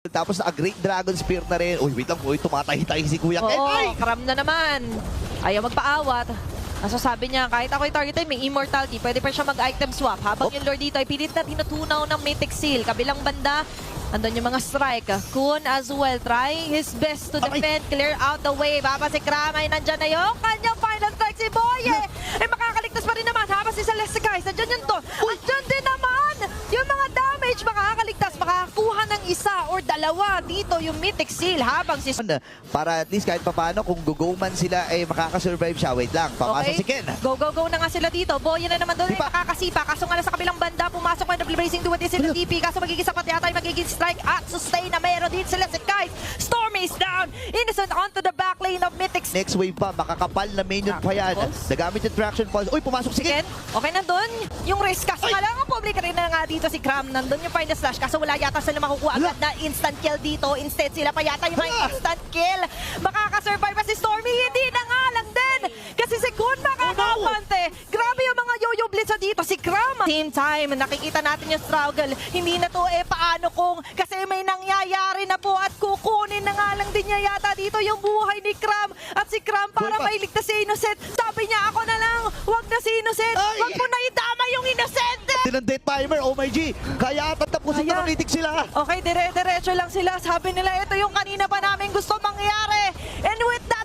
Tapos naka-Great Dragon Spear na rin. Uy, wait lang. Uy, tumatahi-tahi si Kuya Ken. Oo, Ay! Kram na naman. Ayaw magpaawat. Nasasabi niya, kahit ako'y targeted, may immortality. Pwede pa siya mag-item swap. Habang yung Lord dito ay pilit na tinutunaw ng Mythic Seal. Kabilang banda, andun yung mga strike. Kun as well, trying his best to defend, clear out the way. Baba si Kram ay nandyan na yung kanyang final strike si Boye. Ay makakaligtas pa rin naman. Habang si Celeste guys, nandyan yun to. Andyan din naman yung mga damage. Makakaligtas, makakakuha ng isa or dalawa dito yung Mythic Seal. Habang si... Para at least kahit paano kung go man sila ay makakasurvive siya. Wait lang, papasok si Ken. Go na nga sila dito. Boye na naman doon ay makakasipa. Kaso nga sa kabilang banda, pumasok na double bracing duwat din sila DP. Kaso magiging sapat yata yung magiging strike at sustain na meron din sila si guys. Stormy is down. Innocent onto the back lane of Mythic. Next wave pa, makakapal na minion pa yan. Nagamit yung traction pulse. Uy, pumasok si Ken. Okay, nandun yung risk. Kaso nga lang ang public rin na nga dito si Kram. Nandun yung final slash. Kaso wala yata sila makukuha agad na instant kill dito. Instead sila pa yata yung may instant kill. Makakasurvive pa si Stormy. Hindi na nga lang din. Kasi si Kun makakapante. Grabe yung mga yo-yo blitz dito. Si Kram. Same time, nakikita natin yung struggle. Hindi na to paano kung kasi may nangyayari na po at kukunin na nga lang din niya yata dito yung buhay ni Kram. At si Kram para mailigtas si Innocent. Sabi niya ako na lang, wag na si Innocent. Wag mo na idama yung Innocent. Tinang-death timer, oh my G. Kaya tapusin na ng itik sila. Okay, dire-diretso lang sila. Sabi nila, ito yung kanina pa namin gusto mangyari. And with that,